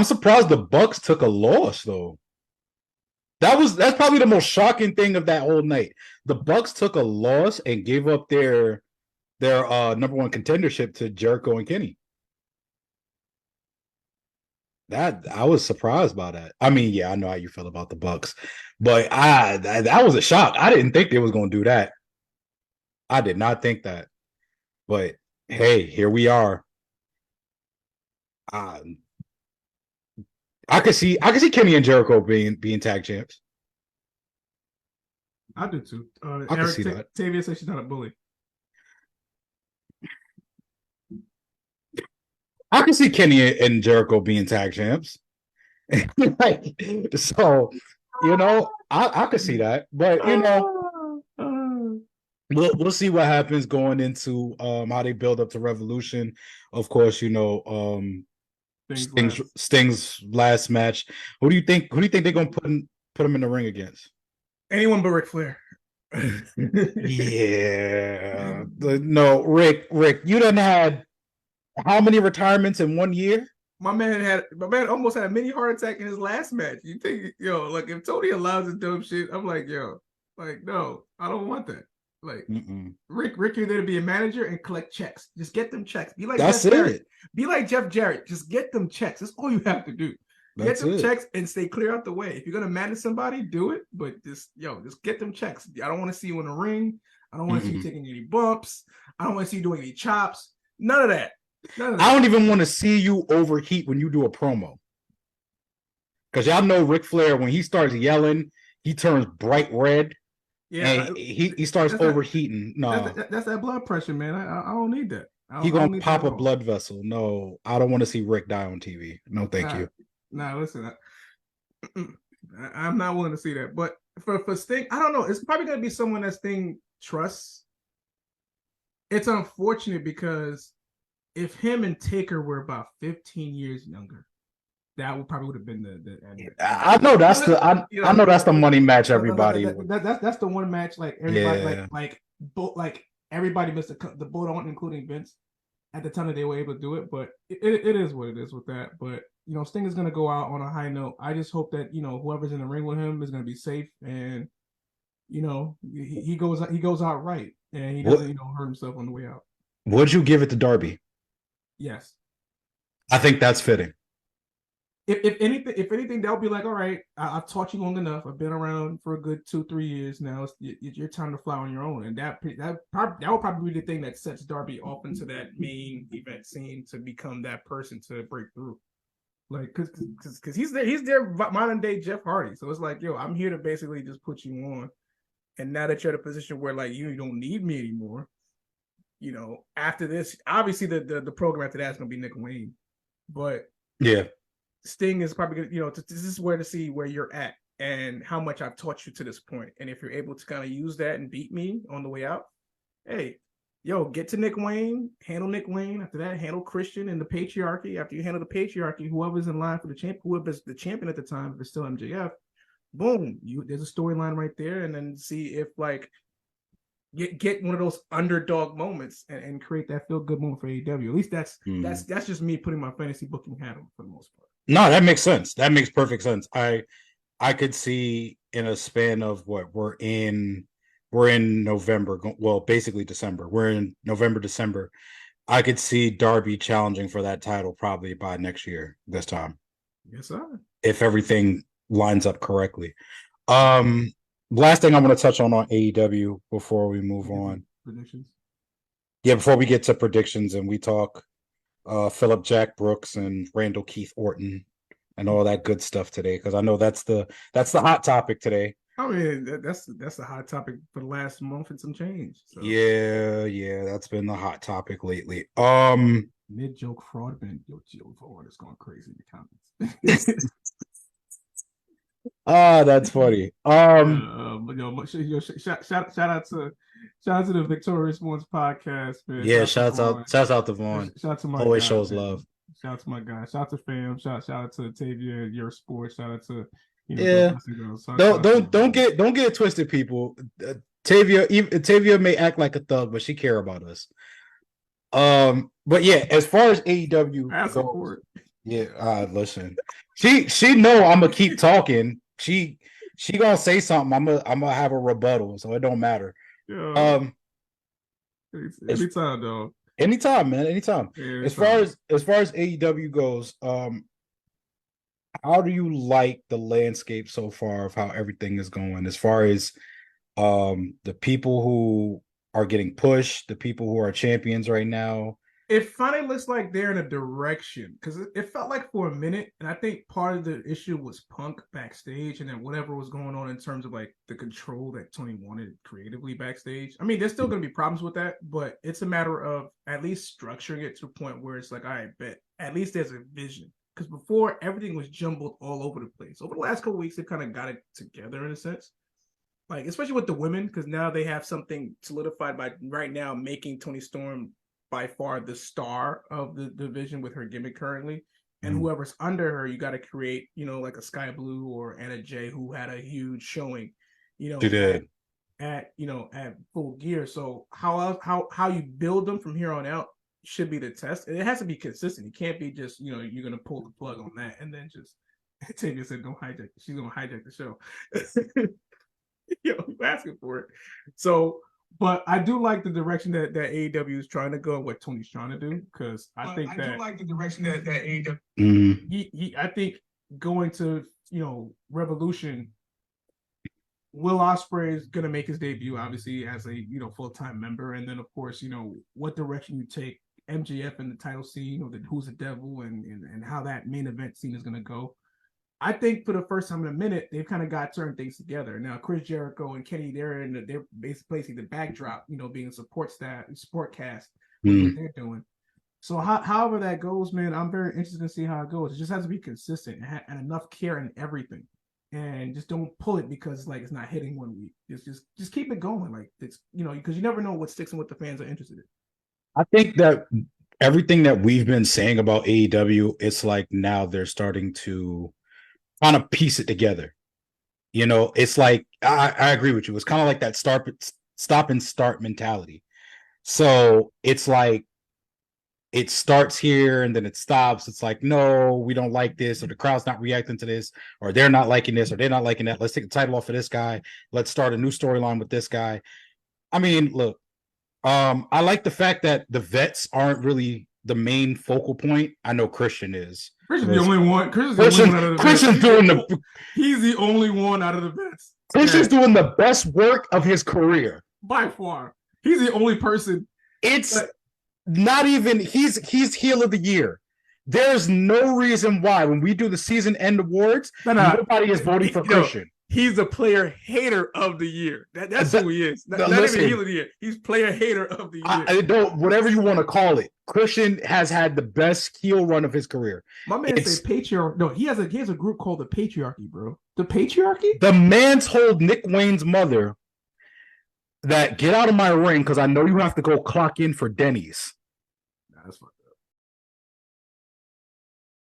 I'm surprised the Bucks took a loss though. That's probably the most shocking thing of that whole night. The Bucks took a loss and gave up their number one contendership to Jericho and Kenny. That I was surprised by that. I mean, yeah, I know how you feel about the Bucks, but that was a shock. I didn't think they was going to do that. I did not think that. But hey, here we are. Uh, I could see Kenny and Jericho being tag champs. I do too. I could Eric see that. Tavia says she's not a bully. I could see Kenny and Jericho being tag champs. Like, so, I could see that. But we'll see what happens going into how they build up to Revolution. Of course, Sting's last match. Who do you think they're gonna put him in the ring against? Anyone but Ric Flair. Yeah. No, Rick, you done had how many retirements in 1 year? My man almost had a mini heart attack in his last match. You think, like if Tony allows this dumb shit, I'm like, no, I don't want that. Like, Rick, you're there to be a manager and collect checks. Just get them checks. Be like That's Jeff it. Jarrett. Be like Jeff Jarrett. Just get them checks. That's all you have to do. Get them checks and stay clear out the way. If you're gonna manage somebody, do it. But just get them checks. I don't want to see you in the ring. I don't want to see you taking any bumps. I don't want to see you doing any chops. None of that. I don't even want to see you overheat when you do a promo. Because y'all know Ric Flair, when he starts yelling, he turns bright red. Yeah, and he starts overheating. No, that's that blood pressure, man. I don't need that. He gonna pop a blood vessel. No, I don't want to see Rick die on TV. No, thank you. Listen, I'm not willing to see that. But for Sting, I don't know. It's probably gonna be someone that Sting trusts. It's unfortunate because if him and Taker were about 15 years younger, that would have been the end. I know that's I know that's the money match. Everybody. That's the one match like everybody like everybody missed the boat on, including Vince, at the time that they were able to do it. But it is what it is with that. But Sting is gonna go out on a high note. I just hope that whoever's in the ring with him is gonna be safe and he goes out right and he doesn't hurt himself on the way out. Would you give it to Darby? Yes, I think that's fitting. If anything, they'll be like, all right, I've taught you long enough. I've been around for a good 2-3 years now. It's your time to fly on your own, and that will probably be the thing that sets Darby off into that main event scene to become that person to break through. Like, because he's their modern day Jeff Hardy. So it's like, I'm here to basically just put you on, and now that you're in a position where like you don't need me anymore, after this, obviously the program after that is gonna be Nick Wayne, but yeah. Sting is probably going to, this is where to see where you're at and how much I've taught you to this point. And if you're able to kind of use that and beat me on the way out, hey, get to Nick Wayne, handle Nick Wayne. After that, handle Christian and the patriarchy. After you handle the patriarchy, whoever's in line for the champ, whoever's the champion at the time, if it's still MJF, boom, there's a storyline right there. And then see if like, get one of those underdog moments and create that feel good moment for AEW. At least that's just me putting my fantasy booking hat on for the most part. No, that makes sense. That makes perfect sense. I could see in a span of what we're in November. Well, basically December. We're in November, December. I could see Darby challenging for that title probably by next year this time. Yes, sir. If everything lines up correctly. Last thing I want to touch on AEW before we move on. Predictions. Yeah, before we get to predictions and we talk Philip Jack Brooks and Randall Keith Orton and all that good stuff today, because I know that's the hot topic today. I mean, that's the hot topic for the last month and some change. So. Yeah, that's been the hot topic lately. Mid joke fraud, man. Joke fraud is going crazy in the comments. That's funny. Shout out to the Victorious Ones podcast, man. Yeah, shouts out to Vaughn. Shout out to my always guy, shows man. love. Shout out to my guy. Shout out to fam. Shout out to Tavia, your sports. Shout out to Don't get it twisted, people. Tavia may act like a thug, but she care about us. But yeah, as far as AEW, Yeah, listen. She know I'm gonna keep talking. She gonna say something. I'm gonna have a rebuttal, so it don't matter. Yeah, Um, as anytime, though. anytime, man, anytime. Anytime. As far as AEW goes, how do you like the landscape so far of how everything is going? As far as the people who are getting pushed, the people who are champions right now. It finally looks like they're in a direction because it felt like for a minute, and I think part of the issue was Punk backstage, and then whatever was going on in terms of like the control that Tony wanted creatively backstage. I mean, there's still going to be problems with that, but it's a matter of at least structuring it to a point where it's like, I bet at least there's a vision. Because before everything was jumbled all over the place. Over the last couple of weeks, they've kind of got it together in a sense, like especially with the women, because now they have something solidified by right now making Tony Storm by far the star of the division with her gimmick currently. And whoever's under her, you got to create, like a Sky Blue or Anna Jay, who had a huge showing, She did. at Full Gear. So how you build them from here on out should be the test. And it has to be consistent. It can't be just, you're gonna pull the plug on that and then just Tavia said don't hijack. She's gonna hijack the show. You asking for it. So but I do like the direction that AEW is trying to go and what Tony's trying to do, because I do like the direction that AEW. I think going to Revolution, Will Ospreay is going to make his debut, obviously as a full-time member, and then of course what direction you take MJF in the title scene, or Who's the Devil, and how that main event scene is going to go. I think for the first time in a minute, they've kind of got certain things together. Now, Chris Jericho and Kenny, they're basically the backdrop, being a support cast, what they're doing. So however that goes, man, I'm very interested to see how it goes. It just has to be consistent and enough care in everything. And just don't pull it because like it's not hitting one week. It's just keep it going. Like it's because you never know what sticks and what the fans are interested in. I think that everything that we've been saying about AEW, it's like now they're starting to kind of piece it together. It's like I agree with you. It's kind of like that stop and start mentality. So it's like it starts here and then it stops. It's like, no, we don't like this, or the crowd's not reacting to this, or they're not liking this, or they're not liking that. Let's take the title off of this guy. Let's start a new storyline with this guy. I mean, look, I like the fact that the vets aren't really the main focal point. I know Christian is. Christian's the only one. Christian's doing the. He's the only one out of the vets. Christian's doing the best work of his career by far. He's the only person. It's not even. He's heel of the year. There's no reason why when we do the season end awards, nobody is voting for Christian. He's a player hater of the year. That's who he is. Not even heel of the year. He's player hater of the year. I don't, whatever you want to call it. Christian has had the best heel run of his career. My man said patriarchy. No, he has a group called the Patriarchy, bro. The Patriarchy? The man told Nick Wayne's mother that get out of my ring because I know you have to go clock in for Denny's. Nah, that's fucked